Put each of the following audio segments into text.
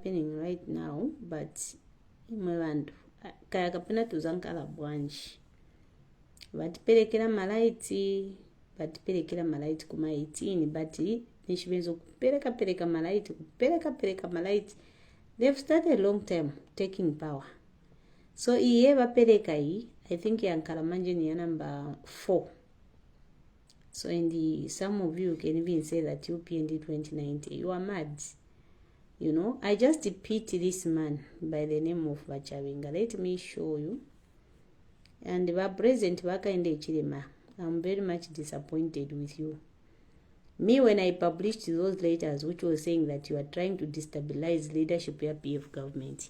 happening right now, but imwevandu kaya kapena tuzankala bwanji vatiperekera malaiti kuma 18 but nishivenzo kupereka malaiti they've started a long time taking power. So iye vapereka I think yankala manje ni ya number 4. So some of you can even say that UPND 2090 you are mad. You know, I just pity this man by the name of Vachavinga. Let me show you. And the President Vakainde Chilima, I'm very much disappointed with you. Me, when I published those letters which was saying that you are trying to destabilize leadership of PF government,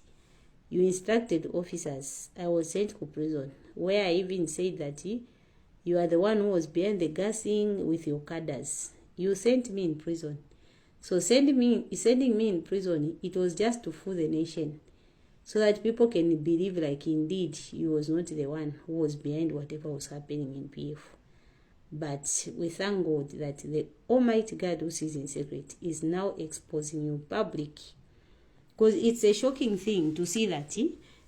you instructed officers. I was sent to prison, where I even said that you are the one who was behind the gassing with your cadres. You sent me in prison. So sending me in prison, it was just to fool the nation, so that people can believe like indeed he was not the one who was behind whatever was happening in PF. But we thank God that the Almighty God who sees in secret is now exposing you public. Because it's a shocking thing to see that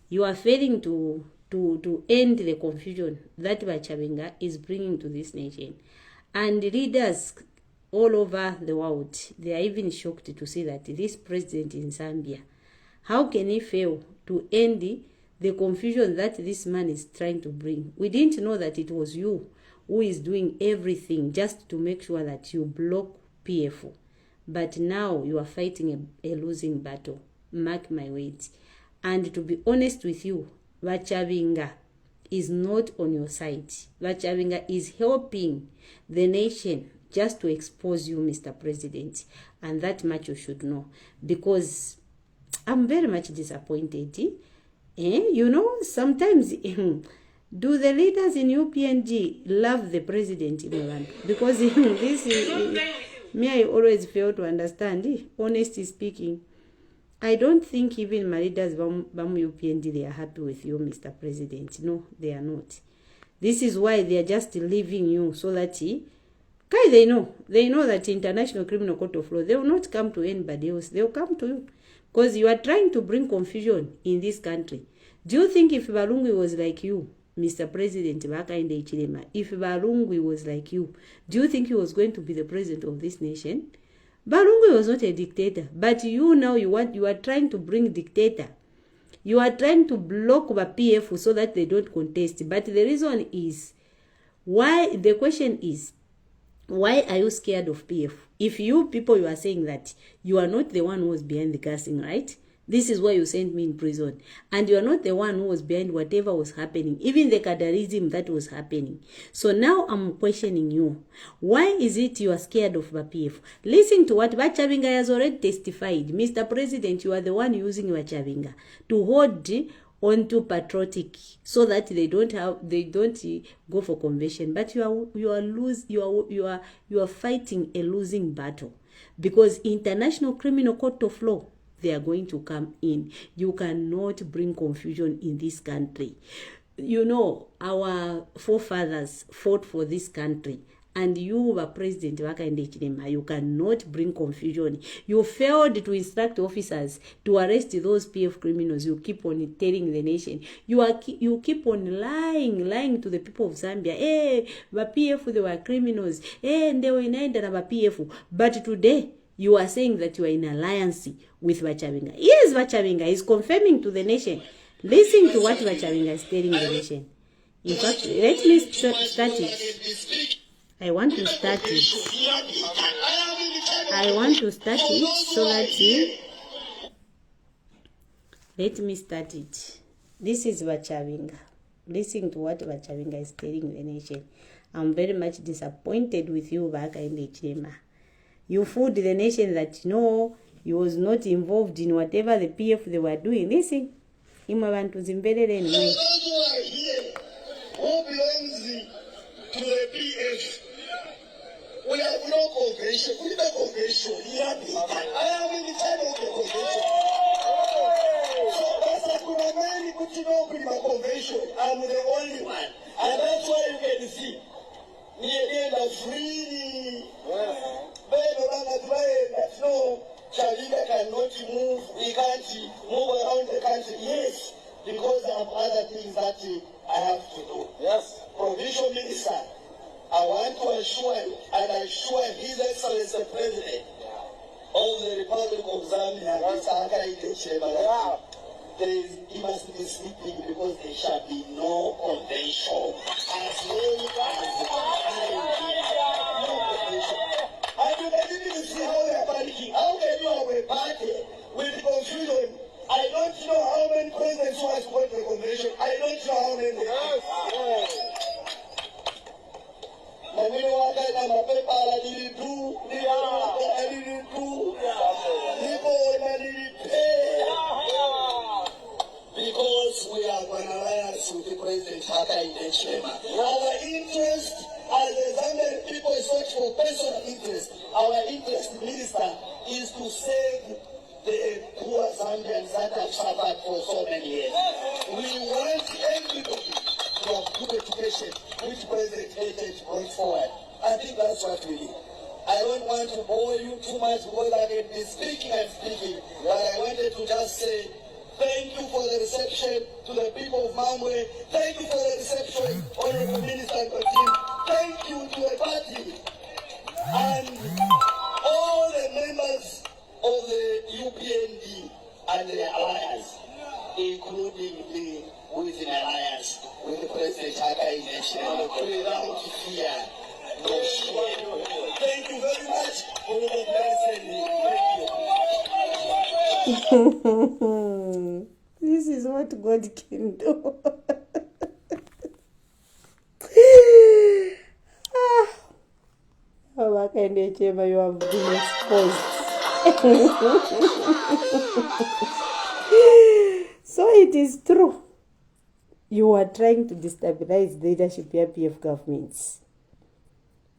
you are failing to end the confusion that Vachavinga is bringing to this nation. And leaders all over the world, they are even shocked to see that this president in Zambia, how can he fail to end the confusion that this man is trying to bring? We didn't know that it was you who is doing everything just to make sure that you block PF. But now you are fighting a losing battle. Mark my words. And to be honest with you, Vachavinga is not on your side. Vachavinga is helping the nation just to expose you, Mr. President. And that much you should know. Because I'm very much disappointed. You know, sometimes do the leaders in UPNG love the president in Iran? Because this is me, I always fail to understand. Honestly speaking, I don't think even my leaders from UPNG, they are happy with you, Mr. President. No, they are not. This is why they are just leaving you so that they know that International Criminal Court of Law, they will not come to anybody else. They will come to you. Because you are trying to bring confusion in this country. Do you think if Balungi was like you, Mr. President Vakainde Chilema, if Balungi was like you, do you think he was going to be the president of this nation? Balungi was not a dictator. But you now, you are trying to bring dictator. You are trying to block the PF so that they don't contest. But the reason is, the question is, why are you scared of PF? If you people, you are saying that you are not the one who was behind the gassing, right? This is why you sent me in prison. And you are not the one who was behind whatever was happening, even the cadarism that was happening. So now I'm questioning you. Why is it you are scared of PF? Listen to what Vachavinga has already testified. Mr. President, you are the one using Vachavinga to hold onto patriotic so that they don't go for convention. But you are fighting a losing battle, because International Criminal Court of Law, they are going to come in. You cannot bring confusion in this country. You know, our forefathers fought for this country. And you were President Vakainde Chilema, you cannot bring confusion. You failed to instruct officers to arrest those PF criminals. You keep on telling the nation. You keep on lying to the people of Zambia. The PF, they were criminals. And they were in PF. But today, you are saying that you are in alliance with Vachavinga. Yes, Vachavinga is confirming to the nation. Listen to what Vachavinga is telling the nation. In fact, let me start it. I want to start it so that let me start it. This is Vachavinga. Listen to what Vachavinga is telling the nation. I'm very much disappointed with you, Vakainde Chilema. You fooled the nation that no, he was not involved in whatever the PF they were doing. Listen, who belongs to the PF. We have no cooperation. We have cooperation. I am in the time of the cooperation. So that's a good man put in open my convention. I'm the only one. And that's why you can see. Near the free. No, Chavina cannot move we can't move around the country. Yes, because of other things that I have to do. Yes. Provincial Minister, I want to assure you and assure His Excellency the President of the Republic of Zambia, Mr. Accusations, he must be sleeping because there shall be no convention as long as no convention. And you can even see how they are panicking. How can you have a party with confusion? I don't know how many presidents who have supported the convention. I don't know how many. Because we are an alliance with the President Accusations. Our interest as the Zambian people is not for personal interest. Our interest, Minister, is to save the poor Zambians that have suffered for so many years. We want everybody to have good education, which President Accusations brought forward. I think that's what we need. I don't want to bore you too much because I can be speaking and speaking, but I wanted to just say thank you for the reception to the people of Mamwe. Thank you for the reception, Honorable Minister and the team. Thank you to the party and all the members of the UPND and the alliance, including me with an alliance with the President Accusations, without fear. No shame. Thank you very much for the blessing. Thank you. This is what God can do. Oh, what kind of chamber you have been exposed. So it is true. You are trying to destabilize the leadership of PF governments.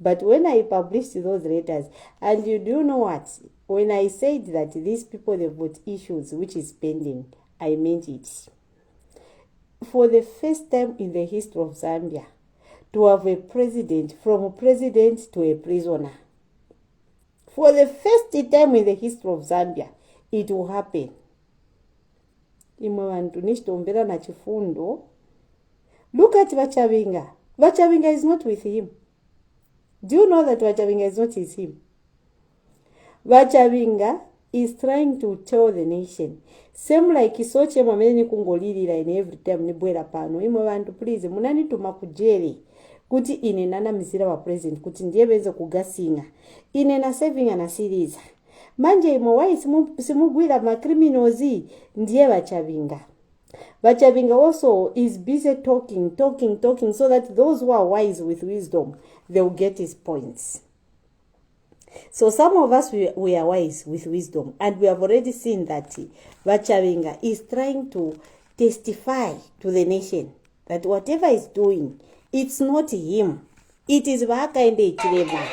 But when I published those letters, and you do know what? When I said that these people, they've got issues which is pending, I meant it. For the first time in the history of Zambia, to have a president, from a president to a prisoner. For the first time in the history of Zambia, it will happen. Look at Vachavinga. Vachavinga is not with him. Do you know that Vachavinga is not with him? Vachavinga is trying to tell the nation. Same like Isoche mameni kungolilira in every time nibwera pano. Imo vantu please, munani tumakujeri. Kuti ine nana mizira wa president. Kuti ndiye benzo kugasinga. Ine na saving na series. Manje imo wai simugwira ma criminals ndiye Vachavinga. Vachavinga also is busy talking so that those who are wise with wisdom, they will get his points. So some of us, we are wise with wisdom, and we have already seen that Vachavinga is trying to testify to the nation that whatever he's doing, it's not him. It is Hakainde Hichilema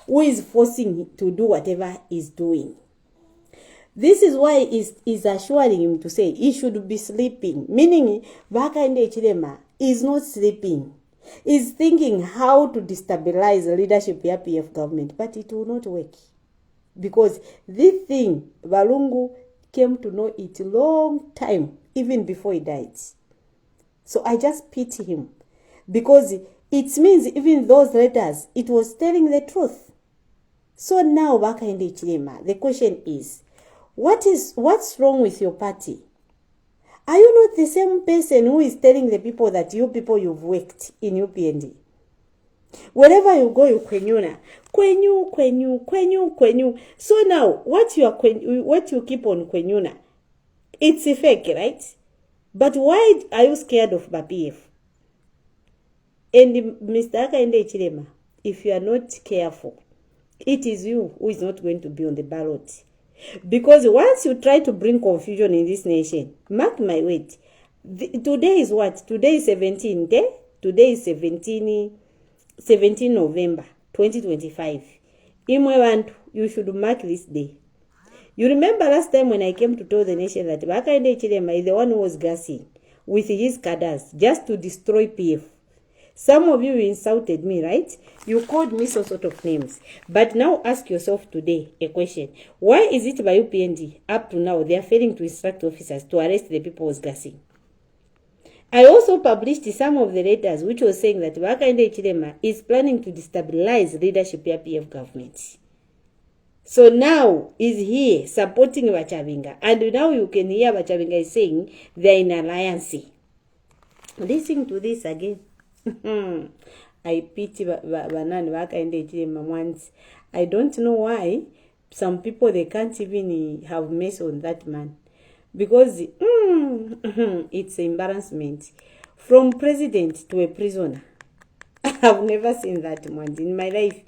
who is forcing him to do whatever he's doing. This is why is assuring him to say he should be sleeping. Meaning, Hakainde Hichilema is not sleeping. Is thinking how to destabilize the leadership of the PF government, but it will not work. Because this thing, Balungu came to know it a long time, even before he died. So I just pity him. Because it means even those letters, it was telling the truth. So now, Hakainde Hichilema, the question is, what's wrong with your party? Are you not the same person who is telling the people that you people you've worked in UPND? Wherever you go, you kwenyuna. Kwenyu. So now, what you keep on kwenyuna, it's a fake, right? But why are you scared of PF? And Mr. Hakainde Hichilema, if you are not careful, it is you who is not going to be on the ballot. Because once you try to bring confusion in this nation, mark my word, today is what? Today is 17th day? Today is 17 November 2025. Imwebantu, you should mark this day. You remember last time when I came to tell the nation that Hakainde Hichilema is the one who was gassing with his cadres just to destroy PF. Some of you insulted me, right? You called me so sort of names. But now ask yourself today a question. Why is it by UPND, up to now, they are failing to instruct officers to arrest the people who's gassing? I also published some of the letters which was saying that Hakainde Hichilema is planning to destabilize leadership of PF government. So now is here supporting Bachavinga. And now you can hear Bachavinga is saying they are in alliance. Listen to this again. I pity Banan Hakainde Hichilema once. I don't know why some people, they can't even have mess on that man. Because it's embarrassment. From president to a prisoner. I've never seen that once in my life.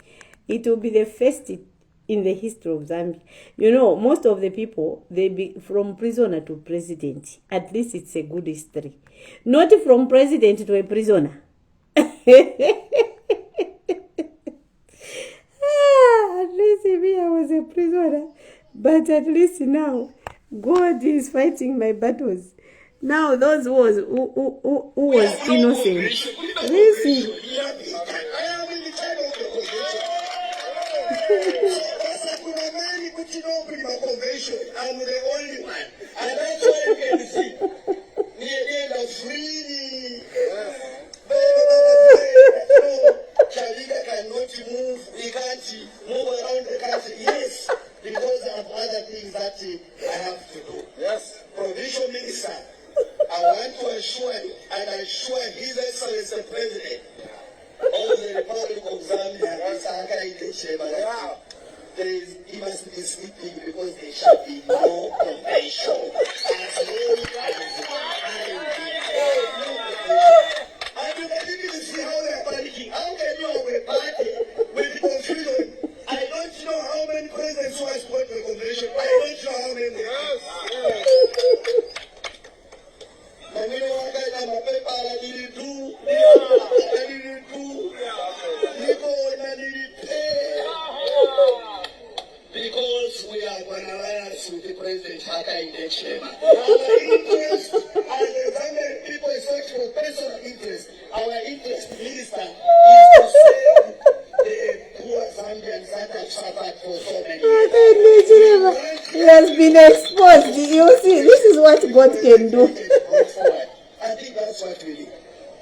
It will be the first in the history of Zambia. You know, most of the people, they be from prisoner to president. At least it's a good history. Not from president to a prisoner. At least me, I was a prisoner. But at least now, God is fighting my battles. Now those who was innocent. Listen. I'm the only one. And that's why you can see. The freely. Chaviga cannot move. We can't move around the country. Yes, because of other things that I have to do. Yes. Provincial minister, I want to assure you and assure His Excellency the President of the Republic of Zambia, Mr. Hakainde Hichilema, he must be sleeping because there shall be no convention. As long as and you can even see how they are panicking. How can you have a party with confusion? I don't know how many presidents who have supported the convention. I don't know how many. Yes. Because we are an alliance with the President Hakainde Hichilema. Our interest as the Zambian people is not for personal interest. Our interest, Minister, is to save the poor Zambians that have suffered for so many years. He has been exposed. You see, this is what God can do. I think that's what we need.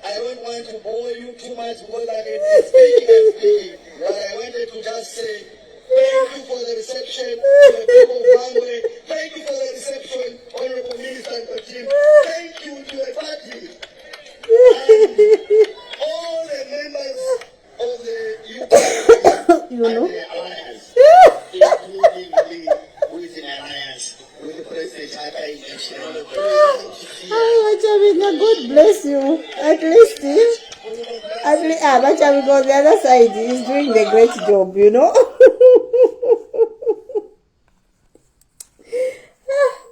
I don't want to bore you too much because I am speaking. But I wanted to just say thank you for the reception, the people of Bangwe. Thank you for the reception, Honorable Minister and the team. Thank you to the party and all the members of the UK and the alliance, including the who is in alliance with the President Hakainde Hichilema. God bless you. At least, Bachavinga on the other side is doing the great job, you know.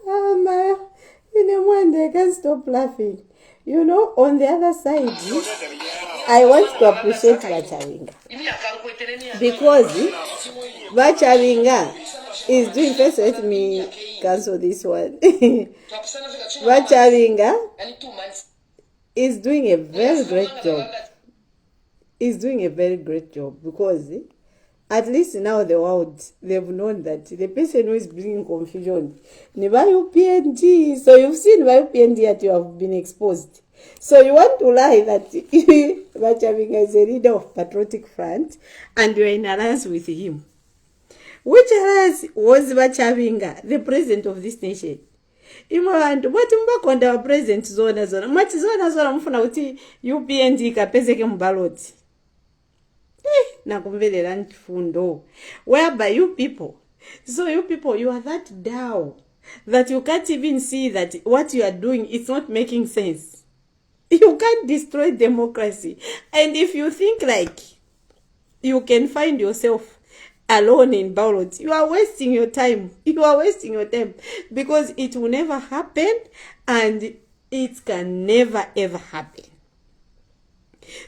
Oh my, in a wonder I can't stop laughing. You know, on the other side, I want to appreciate Bachavinga. Because Bachavinga is doing, first let me cancel this one. Bachavinga is doing a very great job. He's doing a very great job because at least now the world, they've known that the person who is bringing confusion, by UPND. So you've seen by UPND that you have been exposed. So you want to lie that Bachavinga is a leader of Patriotic Front and you're in alliance with him. Which alliance was Bachavinga, the president of this nation? Imantu bati mbakonda wa president zona mati zona mfuna uti UPND kapezeke mbaloti na kumvelela ntifundo whereby you people, so you people, you are that down that you can't even see that what you are doing, it's not making sense. You can't destroy democracy. And if you think like you can find yourself alone in ballot, you are wasting your time. You are wasting your time because it will never happen and it can never ever happen.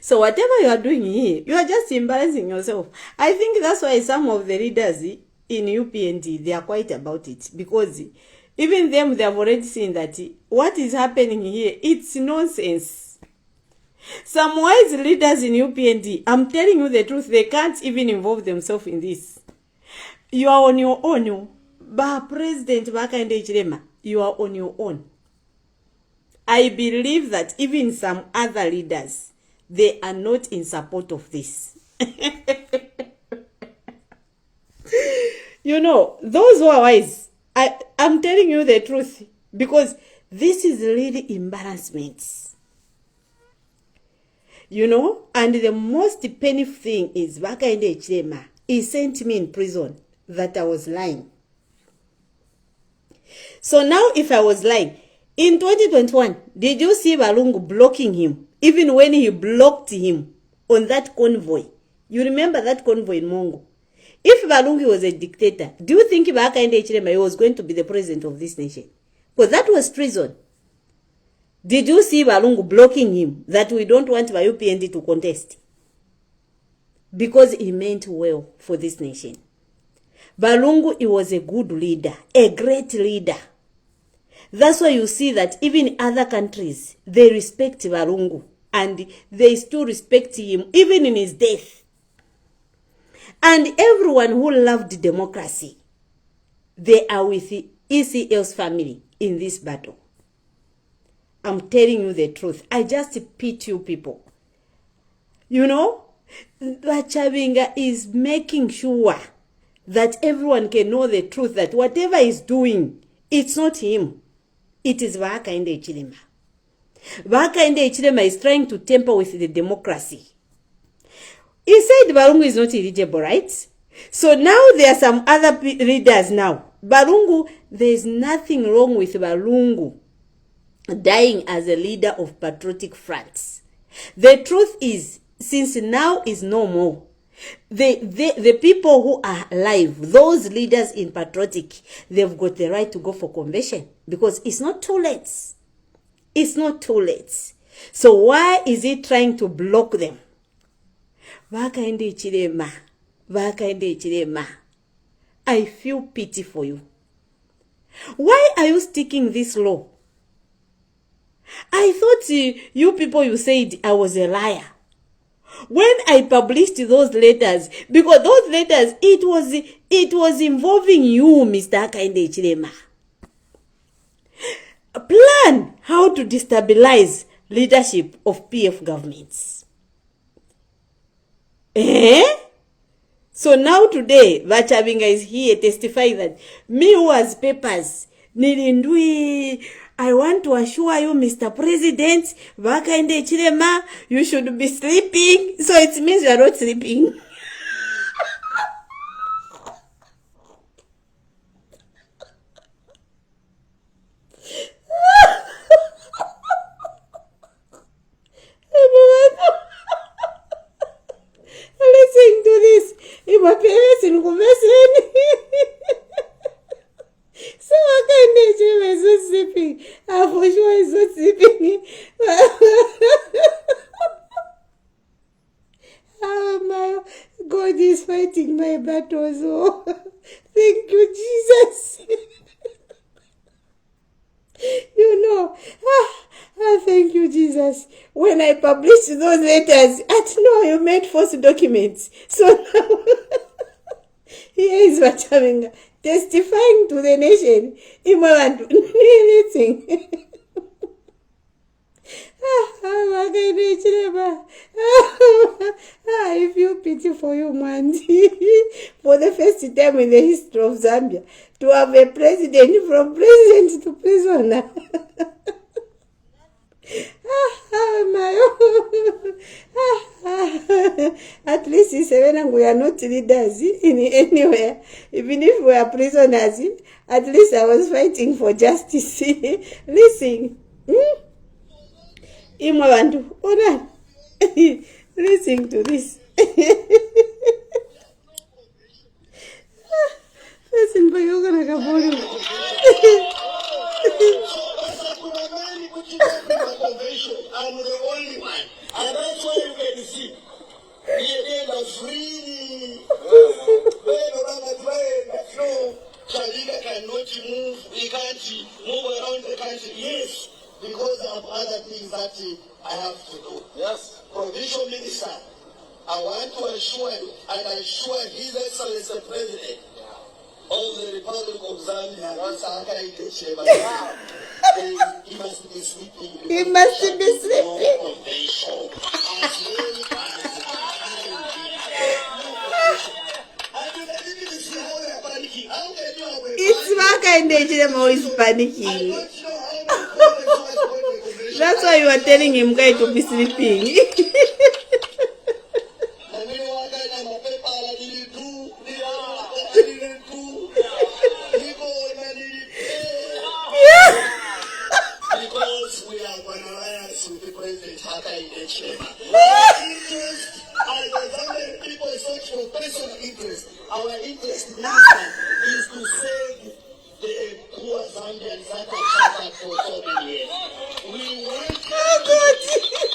So whatever you are doing here, you are just embarrassing yourself. I think that's why some of the leaders in UPND, they are quiet about it, because even them, they have already seen that what is happening here, it's nonsense. Some wise leaders in UPND, I'm telling you the truth, they can't even involve themselves in this. You are on your own. Ba President Hakainde Hichilema, you are on your own. I believe that even some other leaders, they are not in support of this. You know, those who are wise, I'm telling you the truth, because this is really embarrassment. You know, and the most painful thing is Hakainde Hichilema, he sent me in prison that I was lying. So now if I was lying, in 2021, did you see Balungu blocking him? Even when he blocked him on that convoy. You remember that convoy in Mongo? If Balungu was a dictator, do you think Hakainde Hichilema was going to be the president of this nation? Because that was treason. Did you see Balungu blocking him that we don't want UPND to contest? Because he meant well for this nation. Balungu, he was a good leader, a great leader. That's why you see that even other countries, they respect Balungu and they still respect him even in his death. And everyone who loved democracy, they are with the ECL's family in this battle. I'm telling you the truth. I just pity you people. You know, Chavinga is making sure that everyone can know the truth, that whatever he's doing, it's not him. It is Hakainde Hichilema. Hakainde Hichilema is trying to tamper with the democracy. He said Balungu is not eligible, right? So now there are some other leaders now. Balungu, there is nothing wrong with Balungu dying as a leader of patriotic fronts. The truth is, since now is no more, the people who are alive, those leaders in patriotic, they've got the right to go for convention because it's not too late. It's not too late. So why is he trying to block them? Hakainde Hichilema, Hakainde Hichilema, I feel pity for you. Why are you sticking this law? I thought you people, you said I was a liar when I published those letters, because those letters, it was involving you, Mr. Hakainde Hichilema. Plan how to destabilize leadership of PF governments. So now today, Vachabinga is here testifying that me who has papers, Nilindui, I want to assure you, Mr. President, Hakainde Hichilema, you should be sleeping. So it means you are not sleeping. Listen to this. In my parents in conversation. So Hakainde Hichilema is not sleeping. For sure he's not sleeping. Oh my God is fighting my battles. Oh, thank you, Jesus. You know, thank you, Jesus. When I published those letters, you made false documents. So now, here is what I'm testifying to the nation. Listen. I feel pity for you, man. For the first time in the history of Zambia, to have a president from president to prisoner. At least we are not leaders in anywhere. Even if we are prisoners, at least I was fighting for justice. Listen. Listen to this. Listen, but you're gonna come on. I'm the only one. And that's why you can see. We are freely. Shalina cannot move. We can't move around the country. Yes. because of other things that I have to do. Yes. Provincial Minister, I want to assure you, and I assure His Excellency the President of the Republic of Zambia, he must be sleeping. He must be sleeping. It's Vakande Chilema who is panicking. That's why you are telling him guy to be sleeping. Because we are one alliance with the President people search for personal interest. Our interest now is to save the poor Zambians that have suffered for so many years. We want to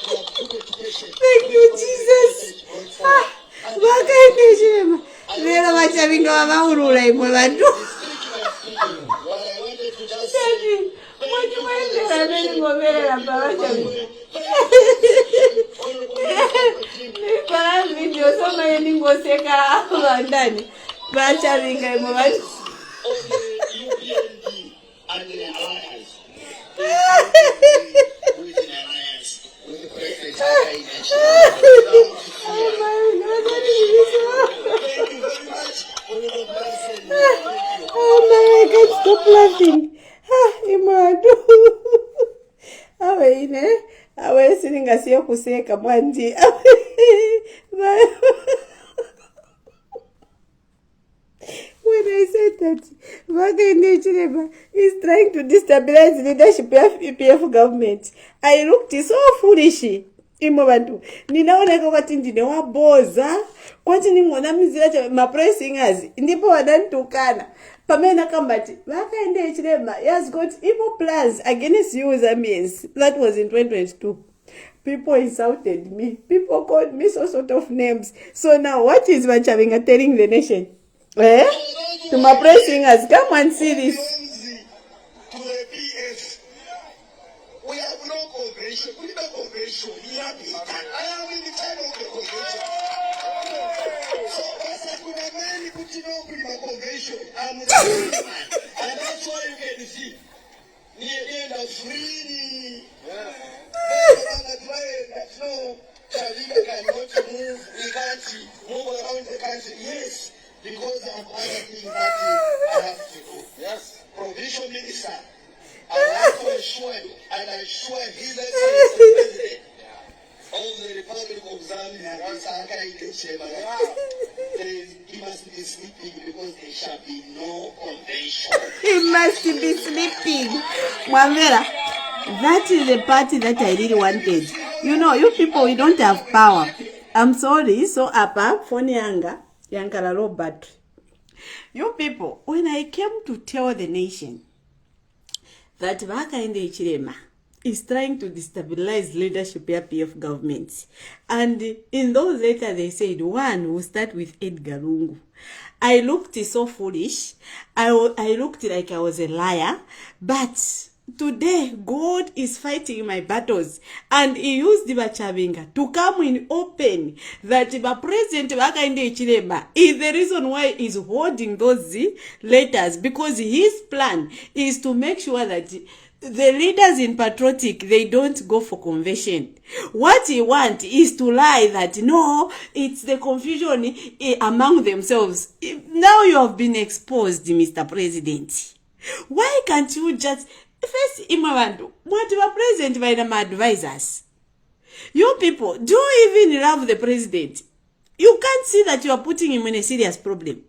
put education. Thank you, Jesus. Vakande Chilema. Lero vachavinga vavaurura imwe vantu. What I wanted to just say. Video so many ngoseka vandani vachavinga imwe vantu. And the alliance with an alliance with the President. Oh my God. Thank you very much. Oh my, I can't stop laughing. Imadu. Awe sininga siyo kuseka mwanji. When I said that Vakande Chilema is trying to destabilize the leadership of EPF government, I looked so foolish. Imobantu. Ninaona kwati ndine waboza. Kwati nimona mizira ma pressingers. Ndipo wadantukana. Pamena kambati. Vakande Chilema has got evil plans against you Zambians. That was in 2022. People insulted me. People called me so sort of names. So now what is Vachavinga telling the nation? To my pressingers, come and see this. To the PS, we have no cooperation. We need no cooperation. We have it. I am in the time of the cooperation. So that's a good man. Put it up in my cooperation. I'm the man. And that's why you can see. Near the end of freely. No, Chavinga cannot move. We can't move around the country. Yes. Because of other things that I have to do. Yes. Provincial Minister, I want to assure you, and I assure His Excellency the President of the Republic of Zambia, he must be sleeping because there shall be no convention. He must be sleeping. Mwamera, that is the party that I really wanted. You know, you people, we don't have power. I'm sorry, so apa, phone yanga. But you people, when I came to tell the nation that Vakande Chilema is trying to destabilize leadership of PF government, and in those letters they said one will start with Edgar Lungu. I looked so foolish. I looked like I was a liar, but today, God is fighting my battles, and He used Vachavinga to come in open that the President Vakande Chilema is the reason why he's holding those letters, because his plan is to make sure that the leaders in patriotic, they don't go for convention. What he wants is to lie that no, it's the confusion among themselves. Now you have been exposed, Mr. President. Why can't you just first Imavandu, what you are present by the advisors? You people, do you even love the president? You can't see that you are putting him in a serious problem.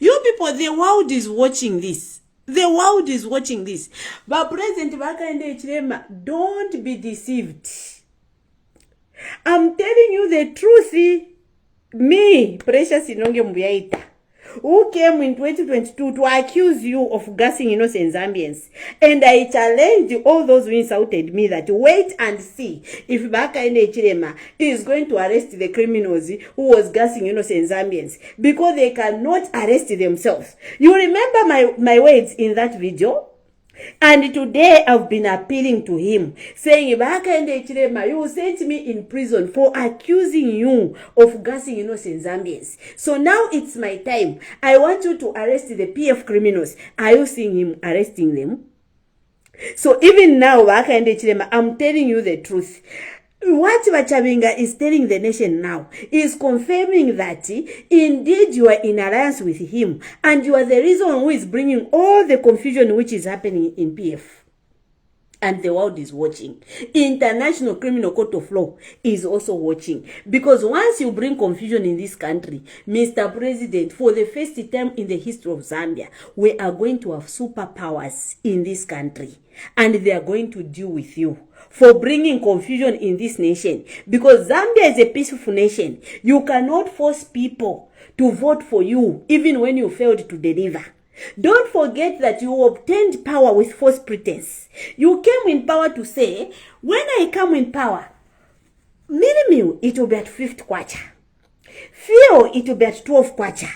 You people, the world is watching this. The world is watching this. But President Vakande Chilema, don't be deceived. I'm telling you the truth. Me, Precious Inonge Mbuyaita, who came in 2022 to accuse you of gassing innocent Zambians. And I challenge all those who insulted me that wait and see if Vakande Chilema is going to arrest the criminals who was gassing innocent Zambians, because they cannot arrest themselves. You remember my words in that video? And today I've been appealing to him, saying, Bakande Chilema, you sent me in prison for accusing you of gassing innocent Zambians. So now it's my time. I want you to arrest the PF criminals. Are you seeing him arresting them? So even now, Bakande Chilema, I'm telling you the truth. What Bachabinga is telling the nation now is confirming that indeed you are in alliance with him and you are the reason who is bringing all the confusion which is happening in PF. And the world is watching. International Criminal Court of Law is also watching. Because once you bring confusion in this country, Mr. President, for the first time in the history of Zambia, we are going to have superpowers in this country. And they are going to deal with you for bringing confusion in this nation. Because Zambia is a peaceful nation. You cannot force people to vote for you, even when you failed to deliver. Don't forget that you obtained power with false pretense. You came in power to say, when I come in power, minimum, it will be at 5th kwacha. Fuel, it will be at 12 kwacha.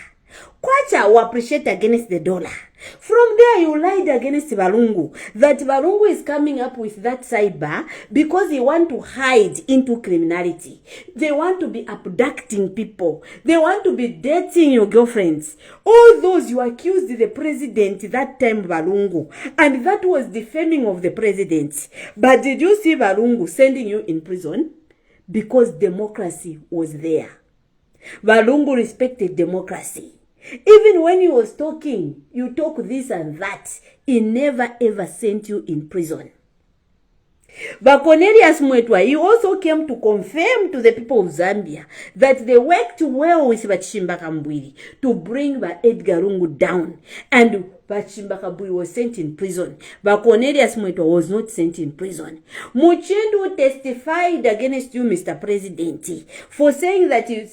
Kwacha will appreciate against the dollar. From there, you lied against Balungu. That Balungu is coming up with that cyber because they want to hide into criminality. They want to be abducting people. They want to be dating your girlfriends. All those you accused the president that time, Balungu. And that was defaming of the president. But did you see Balungu sending you in prison? Because democracy was there. Balungu respected democracy. Even when he was talking, you talk this and that, he never ever sent you in prison. But Cornelius Mwetwa, he also came to confirm to the people of Zambia that they worked well with Bachimba Kambwili to bring Edgar Lungu down. And Bachimba Kambwili was sent in prison. But Cornelius Mwetwa was not sent in prison. Muchindu testified against you, Mr. President, for saying that he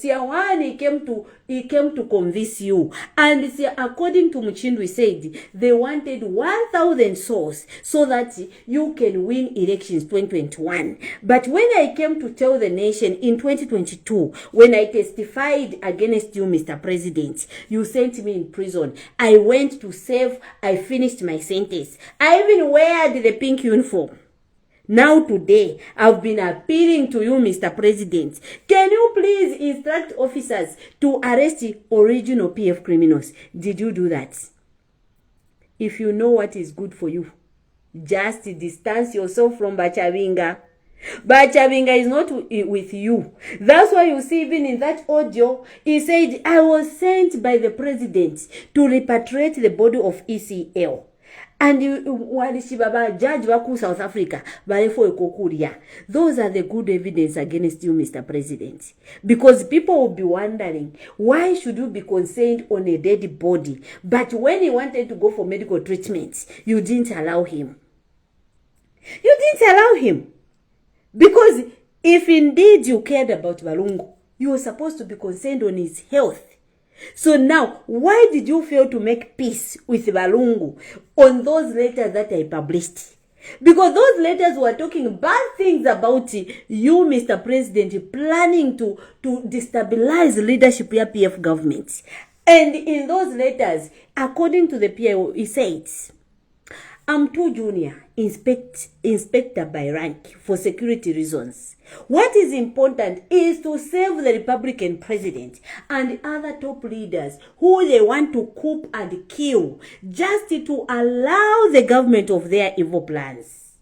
came to convince you. And according to Muchindu, he said they wanted 1,000 souls so that you can win elections 2021. But when I came to tell the nation in 2022, when I testified against you, Mr. President, you sent me in prison. I went to save, I finished my sentence. I even wear the pink uniform. Now today, I've been appealing to you, Mr. President. Can you please instruct officers to arrest the original PF criminals? Did you do that? If you know what is good for you, just distance yourself from Bachabinga. Bachabinga is not with you. That's why you see even in that audio, he said, I was sent by the president to repatriate the body of ECL. And Baba judge Baku South Africa, those are the good evidence against you, Mr. President. Because people will be wondering, why should you be concerned on a dead body? But when he wanted to go for medical treatment, you didn't allow him. You didn't allow him. Because if indeed you cared about Balungu, you were supposed to be concerned on his health. So now, why did you fail to make peace with Balungu on those letters that I published? Because those letters were talking bad things about you, Mr. President, planning to destabilize leadership of PF government. And in those letters, according to the PIO, he says, I'm too junior, inspector by rank for security reasons. What is important is to save the Republican president and other top leaders who they want to coup and kill, just to allow the government of their evil plans.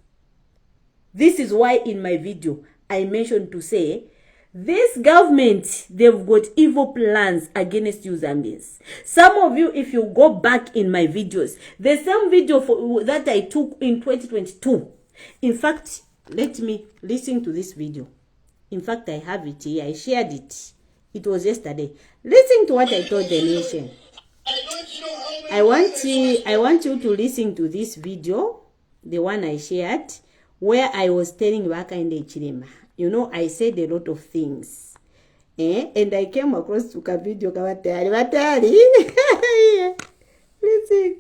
This is why in my video I mentioned to say, this government, they've got evil plans against you Zambians. Some of you, if you go back in my videos, the same video that I took in 2022. In fact, let me listen to this video. In fact, I have it here. I shared it. It was yesterday. Listen to what I told the nation. I want you to listen to this video, the one I shared, where I was telling Wakande Chilema. You know, I said a lot of things. And I came across to a video. Watari. Listen.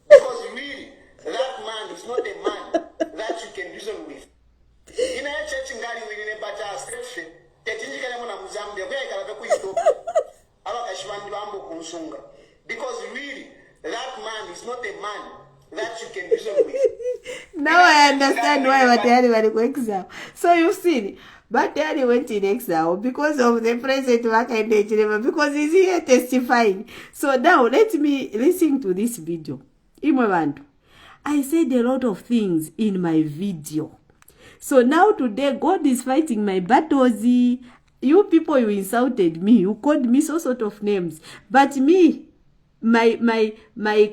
Because really, that man is not a man that you can reason with. In a church in Gary, we in a bata scripture, the Tinjika Muzambia, where I got a quick stop. Because really, that man is not a man that you can reason with. Now I understand why Batayari went to exile. So you've seen, Batayari went in exile because of the present Wakandechirema, because he's here testifying. So now let me listen to this video. I said a lot of things in my video. So now today, God is fighting my battles. You people, you insulted me. You called me so sort of names. But me, my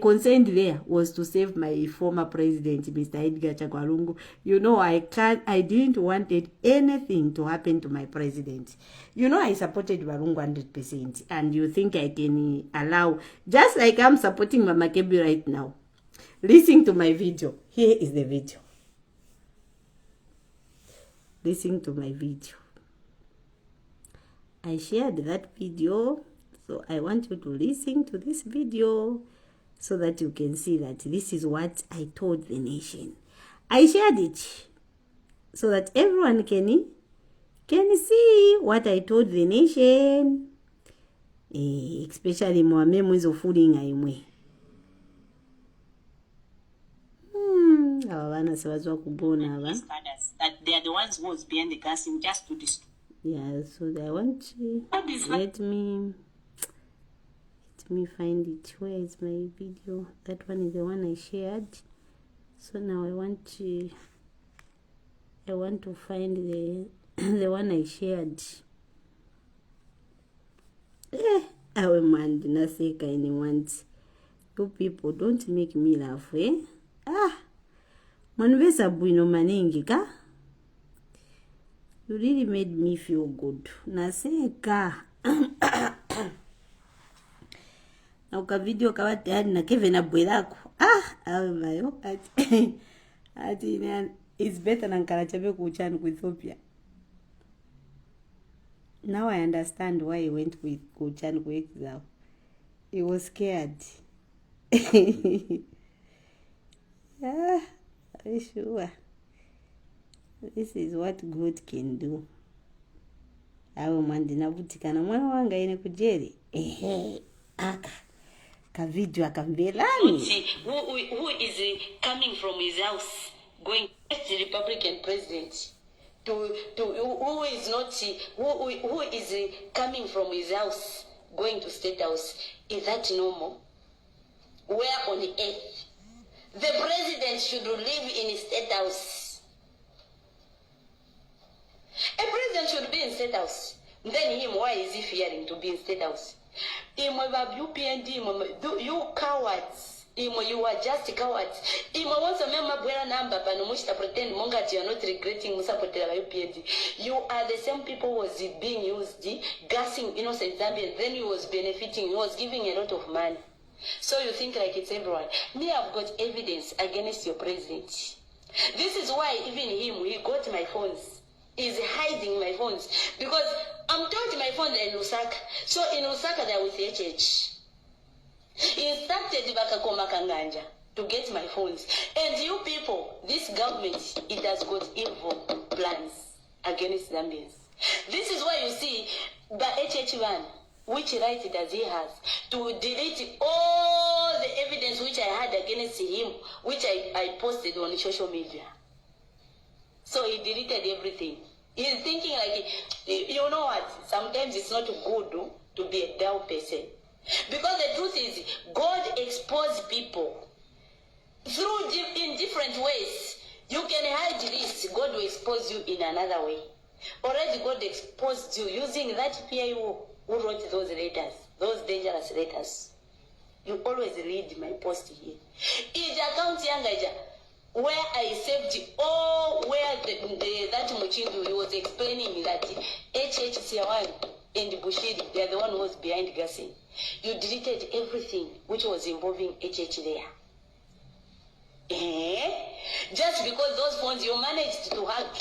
concern there was to save my former president, Mr. Edgar Chagwalungu. You know, I didn't wanted anything to happen to my president. You know, I supported Walungu 100%. And you think I can allow, just like I'm supporting Mama Kebi right now. Listen to my video. Here is the video. Listen to my video. I shared that video, so I want you to listen to this video so that you can see that this is what I told the nation. I shared it so that everyone can see what I told the nation, especially Moame Mwizo fooling aimwe. That they are the ones who was behind the gassing just to destroy. Yeah, so I want to let me find it. Where is my video? That one is the one I shared. So now I want to find the one I shared. I will man not say anyone. You people don't make me laugh, eh? Manvesa buino manengika. You really made me feel good. Naseka. Na uka video kawati hadi na Kevin abwelako. Awe mayo. Ati it's better than Karachabe kuchana ku Ethiopia. Now I understand why he went with Kuchan ku exile. He was scared. Yeah, I'm sure. This is what God can do. Awe mandina butika na mwana wanga ine kujeri. Ka video akambelani. Who is coming from his house going to the Republican president? Who is not who is coming from his house going to State House? Is that normal? Where on earth the president should live in State House? A president should be in State House. Then him, why is he fearing to be in State House? You cowards. You are just cowards. You want to remember where number, but no much to pretend monga you are not regretting UPND. You are the same people who was being used, gassing innocent Zambians. Then he was benefiting. He was giving a lot of money. So you think like it's everyone. Me, I've got evidence against your president. This is why even him, he got my phones. He's hiding my phones because I'm told my phone in Lusaka. So in Lusaka they're with HH. He instructed Bakakoma Kanganja to get my phones. And you people, this government, it has got evil plans against Zambians. This is why you see the HH1, which right does he has to delete all the evidence which I had against him, which I posted on social media. So he deleted everything. He's thinking like, you know what, sometimes it's not good to be a dull person. Because the truth is, God exposed people in different ways. You can hide this, God will expose you in another way. Already God exposed you using that PIO who wrote those letters, those dangerous letters. You always read my post here. In the account where I saved all, where that Muchindu, he was explaining that HHC1 and Bushiri, they are the one who was behind gassing. You deleted everything which was involving HH there. Just because those phones you managed to hack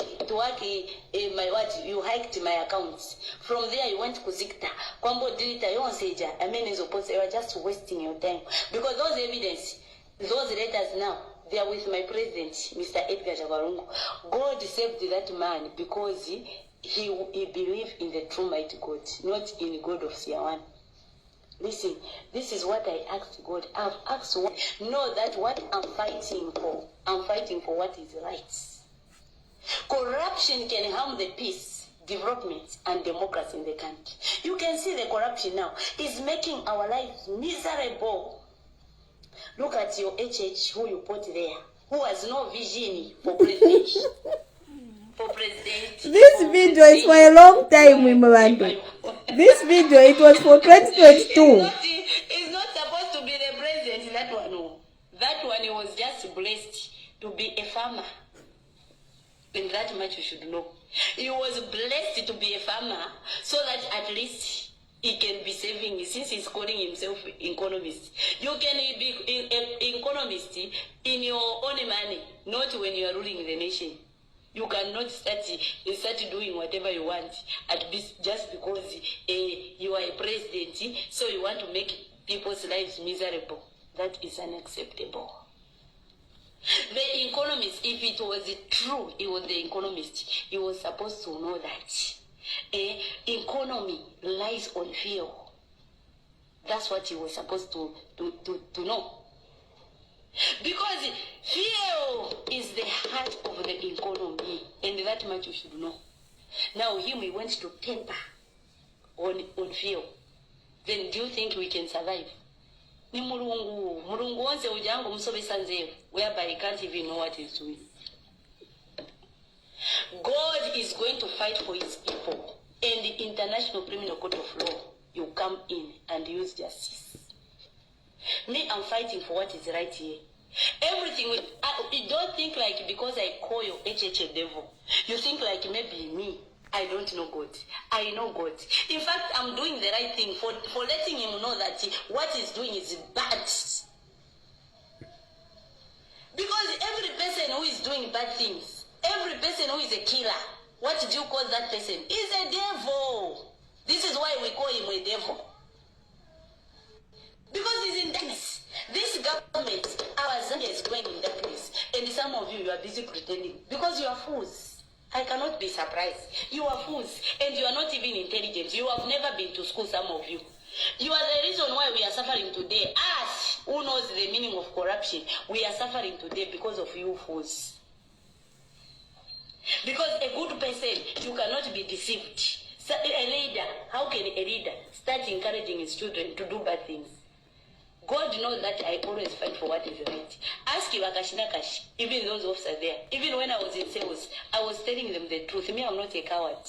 my what you hacked my accounts. From there you went to Zikta. Kwambo delete your seja. I mean you are just wasting your time. Because those evidence, those letters now, they are with my president, Mr. Edgar Chagwalungu. God saved that man because he believed in the true mighty God, not in God of Siawan. Listen, this is what I asked God. I've asked what, know that what I'm fighting for what is right. Corruption can harm the peace, development, and democracy in the country. You can see the corruption now is making our lives miserable. Look at your HH who you put there, who has no vision for president. This video is for a long time, Wimabandu. This video, it was for 2022. It's not supposed to be the president, that one. No. That one, he was just blessed to be a farmer. And that much you should know. He was blessed to be a farmer so that at least he can be saving, since he's calling himself economist. You can be an economist in your own money, not when you are ruling the nation. You cannot start doing whatever you want just because you are a president, so you want to make people's lives miserable. That is unacceptable. The economist, if it was true, he was the economist, he was supposed to know that economy lies on fear. That's what he was supposed to know. Because fear is the heart of the economy, and that much you should know. Now him, he went to temper on fear. Then do you think we can survive? Ni mulungu onse ujangu msobesa nzeru, whereby he can't even know what he's doing. God is going to fight for his people, and the International Criminal Court of Law, you come in and use justice. Me, I'm fighting for what is right here. Everything, you don't think like because I call your HH a devil, you think like maybe me, I don't know God. I know God. In fact, I'm doing the right thing for letting him know that what he's doing is bad. Because every person who is doing bad things, every person who is a killer, what do you call that person? Is a devil. This is why we call him a devil. Because he's in darkness. This government, our Zambia is going in darkness. And some of you are busy pretending. Because you are fools. I cannot be surprised. You are fools. And you are not even intelligent. You have never been to school, some of you. You are the reason why we are suffering today. Us, who knows the meaning of corruption, we are suffering today because of you fools. Because a good person, you cannot be deceived. So a leader, how can a leader start encouraging his children to do bad things? God knows that I always fight for what is right. Ask Iwakashi Nakashi, even those officers there. Even when I was in sales, I was telling them the truth. Me, I'm not a coward.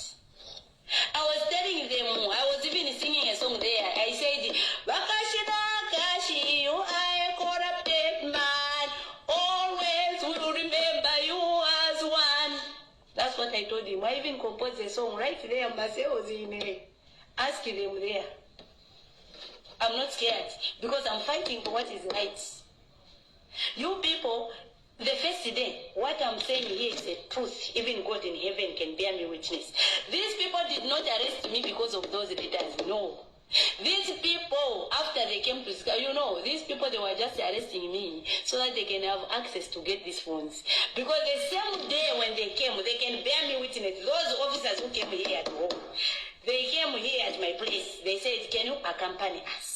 I was telling them, I was even singing a song there. I said, Wakashi Nakashi, you are a corrupted man. Always will remember you as one. That's what I told him. I even composed a song right there. Myself in ask them there. I'm not scared because I'm fighting for what is right. You people, the first day, what I'm saying here is the truth. Even God in heaven can bear me witness. These people did not arrest me because of those leaders. No. These people, after they came to Sky, these people, they were just arresting me so that they can have access to get these phones. Because the same day when they came, they can bear me witness. Those officers who came here at home, they came here at my place. They said, can you accompany us?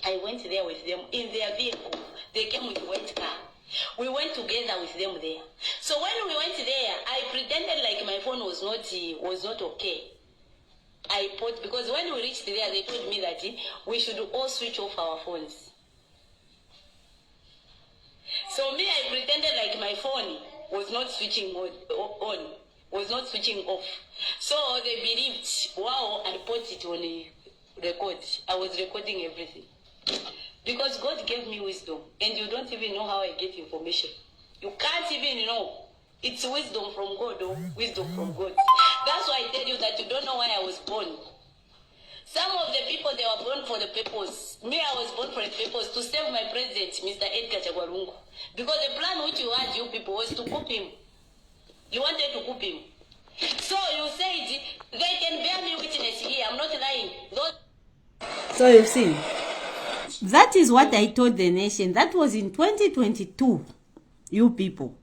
I went there with them in their vehicle. They came with a white car. We went together with them there. So when we went there, I pretended like my phone was not okay. I put, because when we reached there, they told me that we should all switch off our phones. So me, I pretended like my phone was not switching on, was not switching off. So they believed, wow, I put it on a record. I was recording everything. Because God gave me wisdom, and you don't even know how I get information. You can't even know. It's wisdom from God, wisdom from God. That's why I tell you that you don't know why I was born. Some of the people, they were born for the purpose. Me, I was born for the purpose to save my president, Mr. Edgar Chagwarungu. Because the plan which you had, you people, was to coup him. You wanted to coup him. So you said, they can bear me witness here. I'm not lying. So you've seen. That is what I told the nation. That was in 2022, you people.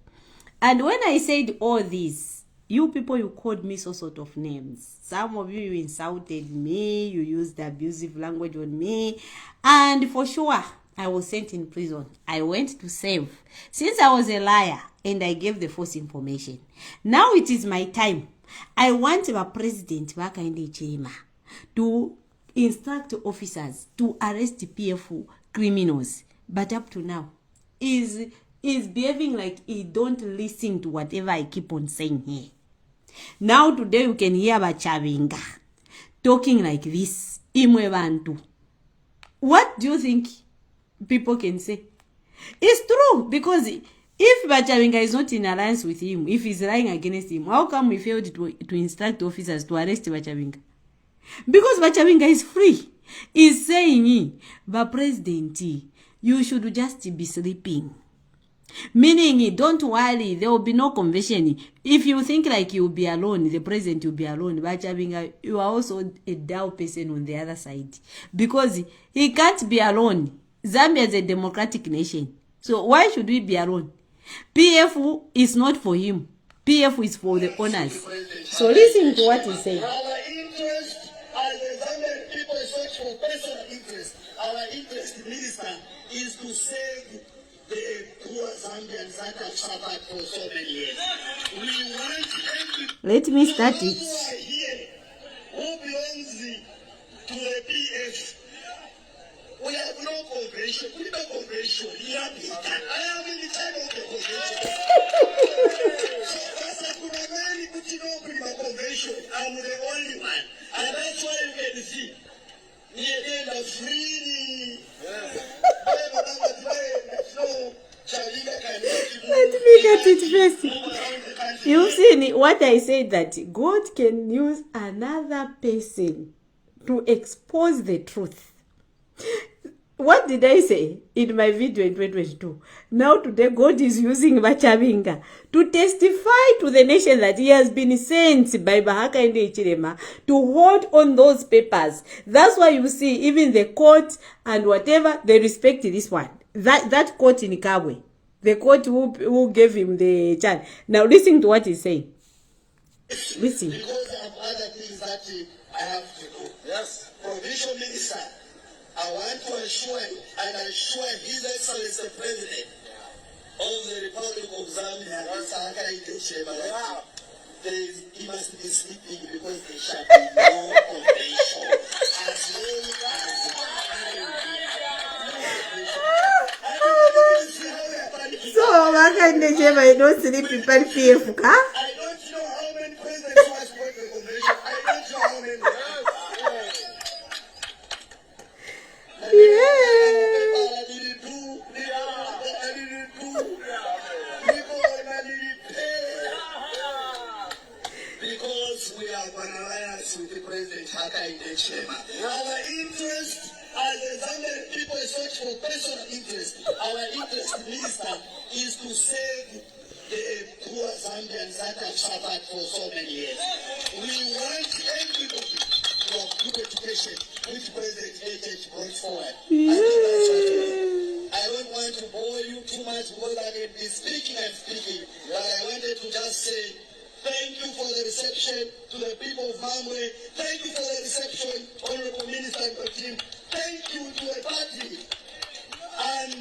And when I said all this, You people, you called me so sort of names. Some of you insulted me. You used abusive language on me. And for sure, I was sent in prison. I went to serve. Since I was a liar and I gave the false information. Now it is my time. I want the president to instruct officers to arrest PF criminals. But up to now, is behaving like he don't listen to whatever I keep on saying here. Now today you can hear Bachavinga talking like this. Imwe bantu. What do you think people can say? It's true, because if Bachavinga is not in alliance with him, if he's lying against him, how come we failed to instruct officers to arrest Bachavinga? Because Bachavinga is free. He's saying, but president, you should just be sleeping. Meaning, don't worry, there will be no convention. If you think like you'll be alone, the president will be alone. But you are also a dull person on the other side. Because he can't be alone. Zambia is a democratic nation. So why should we be alone? PF is not for him. PF is for the owners. So listen to what he's saying. Our interest as the Zambian people search for personal interest. Our interest, Minister, is to save the poor Zambians that have suffered for so many years. We want every... Let me start Those it. who are here, who belongs to the PF, we have no cooperation. We have no cooperation. We have been done. I am in the time of the cooperation. So that's a good man putting up in my cooperation. I'm the only one. And that's why you can see me again the freely. Let me get it first. You see what I said, that God can use another person to expose the truth. What did I say in my video in 2022? Now today God is using Bachavinga to testify to the nation that he has been sent by Bahaka and Ichirema to hold on those papers. That's why you see even the court and whatever, they respect this one. That court in Kabwe, the court who gave him the chance. Now listen to what he's saying. Listen. Because I have other things that I have to do. Yes. Provincial Minister, I want to assure you and assure His Excellency the President of the Republic of Zambia, he must be sleeping because there shall be no convention as long as So, what kind of shame I don't sleep in PF, huh? I don't know how many presidents who have spoken the convention. I don't know how many. Because we are an alliance with the President Haka Indechema. Our interest as the Zambian people search for personal interest. Our interest, Minister, is to save the poor Zambians that have suffered for so many years. We want everybody to have good education, which President HH brought forward. I don't want to bore you too much because I can be speaking and speaking, but I wanted to just say thank you for the reception to the people of Mamwe. Thank you for the reception, Honorable Minister and the team. Thank you to the party. And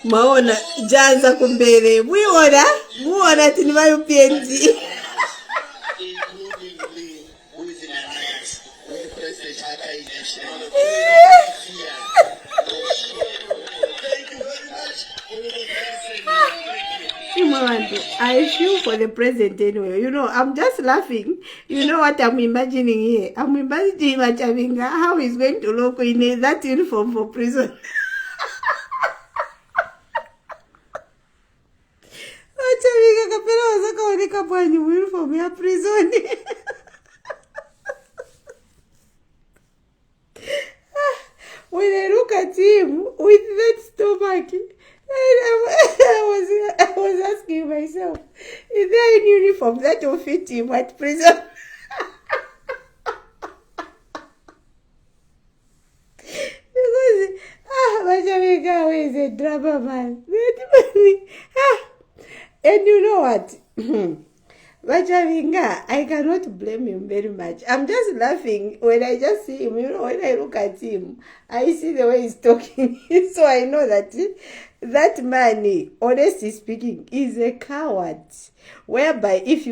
Maona janza kumbele muona tinimayo PNG. including me, who is in alliance with President Haka Indechema. Thank you very much. I feel for the president anyway. You know, I'm just laughing. You know what I'm imagining here? I'm imagining Bachavinga, how he's going to look in that uniform for prison. Bachavinga kapela wazaka waneka bwanyi uniform ya prison. When I look at him with that stomach, I was asking myself, is there any uniform that will fit him at prison? Because Bachavinga is a drama man. And you know what? Vachavinga, I cannot blame him very much. I'm just laughing when I just see him. When I look at him, I see the way he's talking. So I know that that man, honestly speaking, is a coward. Whereby if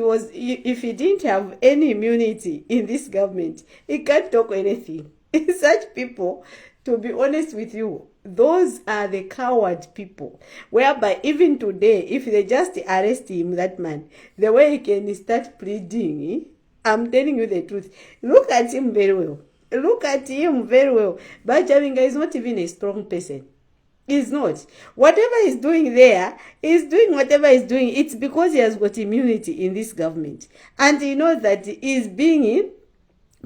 he didn't have any immunity in this government, he can't talk anything. Such people, to be honest with you, those are the coward people. Whereby even today, if they just arrest him, that man, the way he can start pleading, I'm telling you the truth. Look at him very well. Look at him very well. But Javinga is not even a strong person. He's not. Whatever he's doing there, he's doing whatever he's doing. It's because he has got immunity in this government. And he knows that he's being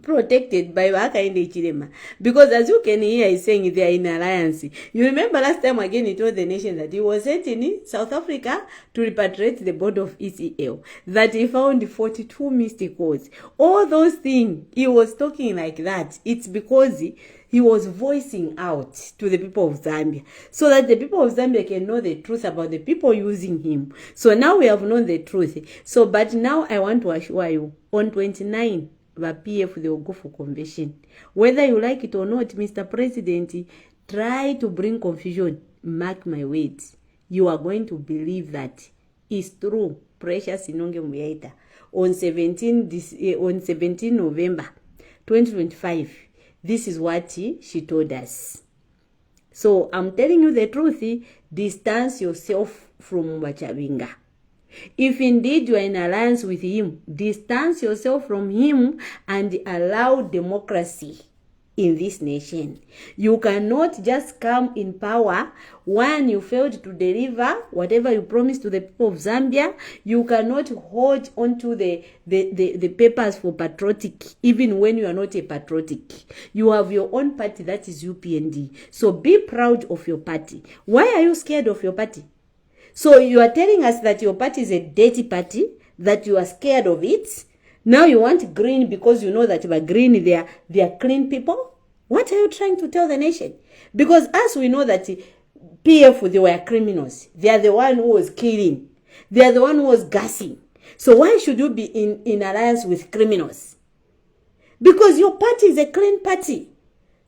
protected by Wakainde Chilema. Because as you can hear, he's saying they are in alliance. You remember last time again, he told the nation that he was sent in South Africa to repatriate the board of ECL. That he found 42 missed calls. All those things, he was talking like that. It's because he was voicing out to the people of Zambia, so that the people of Zambia can know the truth about the people using him. So now we have known the truth. So, but now I want to assure you, on 29, the PF, they will go for convention. Whether you like it or not, Mr. President, try to bring confusion. Mark my words. You are going to believe that it's true. Precious Inonge Muyaita. On 17 November 2025, this is what she told us. So I'm telling you the truth. Distance yourself from Wachavinga. If indeed you are in alliance with him, distance yourself from him and allow democracy in this nation. You cannot just come in power when you failed to deliver whatever you promised to the people of Zambia. You cannot hold onto the papers for patriotic, even when you are not a patriotic. You have your own party, that is UPND. So be proud of your party. Why are you scared of your party? So you are telling us that your party is a dirty party, that you are scared of it. Now you want green because you know that by green they are clean people. What are you trying to tell the nation? Because as we know that PF, they were criminals. They are the one who was killing. They are the one who was gassing. So why should you be in alliance with criminals? Because your party is a clean party.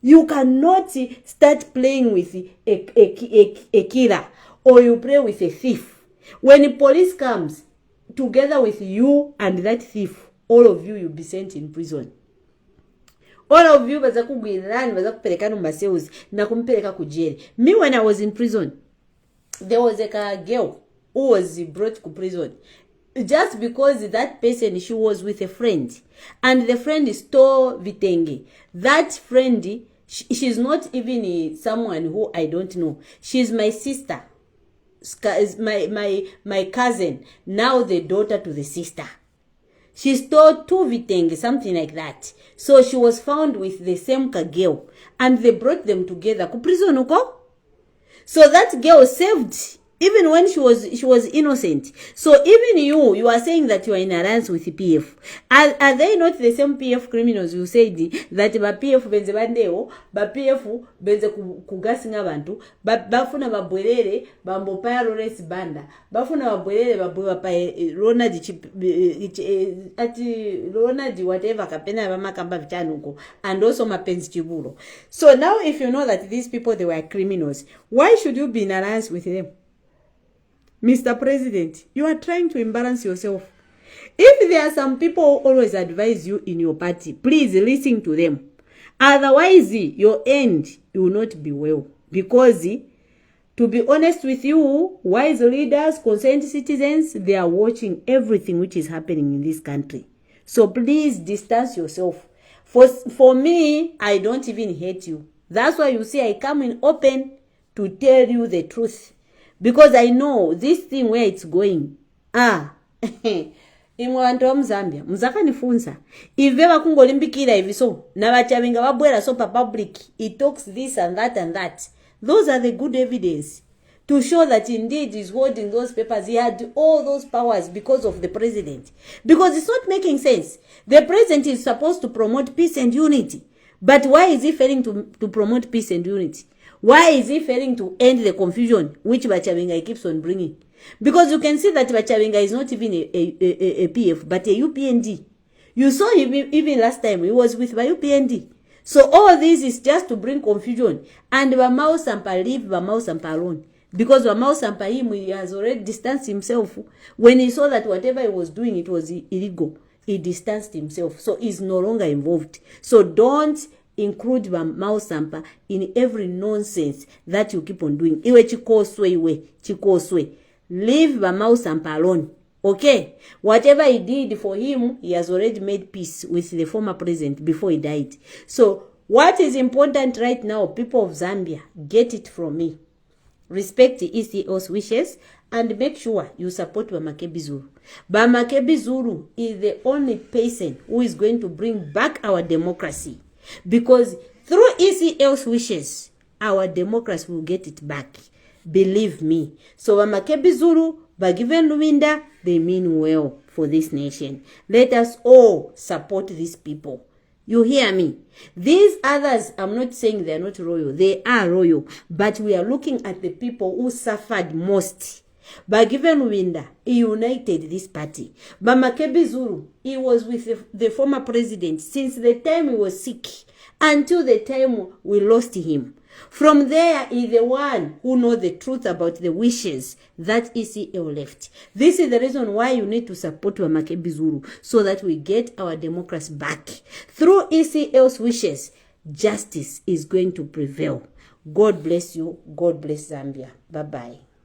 You cannot start playing with a killer, or you play with a thief. When the police comes together with you and that thief, all of you will be sent in prison. All of you baza kugwirani, baza kupeleka numbaseuzi na kumpeleka kujeri. Me, when I was in prison, there was a girl who was brought to prison just because that person, she was with a friend, and the friend stole vitenge. That friend, she's not even someone who I don't know. She's my sister, my cousin, now the daughter to the sister. She stole 2 vitenge, something like that. So she was found with the same girl, and they brought them together ku prison uko. So that girl saved, even when she was innocent. So even you are saying that you are in alliance with the PF. Are they not the same PF criminals you said that ba PF benze bandeo, ba PF benze kugasinga abantu, bafuna babwelele bambo pa Lawrence Banda, bafuna babwelele babwa pa Ronald Ronald whatever kapena bamakamba vitanuko, and also mapenzi chibulo. So now if you know that these people, they were criminals, why should you be in alliance with them? Mr. President, you are trying to embarrass yourself. If there are some people who always advise you in your party, please listen to them. Otherwise, your end will not be well. Because, to be honest with you, wise leaders, concerned citizens, they are watching everything which is happening in this country. So please distance yourself. For me, I don't even hate you. That's why you see I come in open to tell you the truth. Because I know this thing where it's going. Imwanto wa Mzambia, mzaka nifunza. Ive wakungolimbikira hivi so, na Wachavinga wabwela so pa public, he talks this and that and that. Those are the good evidence to show that indeed he's holding those papers. He had all those powers because of the president. Because it's not making sense. The president is supposed to promote peace and unity. But why is he failing to promote peace and unity? Why is he failing to end the confusion which Wachavinga keeps on bringing? Because you can see that Bachabenga is not even a PF, but a UPND. You saw him even last time, he was with my UPND. So all this is just to bring confusion. And Bamao Sampa leave Bamao Sampa alone. Because Bamao Sampa, he has already distanced himself. When he saw that whatever he was doing, it was illegal, he distanced himself. So he's no longer involved. So don't include Bamao Sampa in every nonsense that you keep on doing. Iwe chikoswe. Leave Bamao Sampa alone. Okay? Whatever he did for him, he has already made peace with the former president before he died. So, what is important right now, people of Zambia, get it from me. Respect the ECO's wishes and make sure you support Bamakebi Zulu. Bamakebi Zulu is the only person who is going to bring back our democracy. Because through ECO's wishes, our democracy will get it back. Believe me. So Bamakebi Zulu, Bagiven Luminda, they mean well for this nation. Let us all support these people. You hear me? These others, I'm not saying they are not royal. They are royal. But we are looking at the people who suffered most. Bagiven Luminda, he united this party. Bamakebi Zulu, he was with the former president since the time he was sick until the time we lost him. From there is the one who knows the truth about the wishes that ECL left. This is the reason why you need to support Bamakebi Zulu, so that we get our democracy back. Through ECL's wishes, justice is going to prevail. God bless you. God bless Zambia. Bye-bye.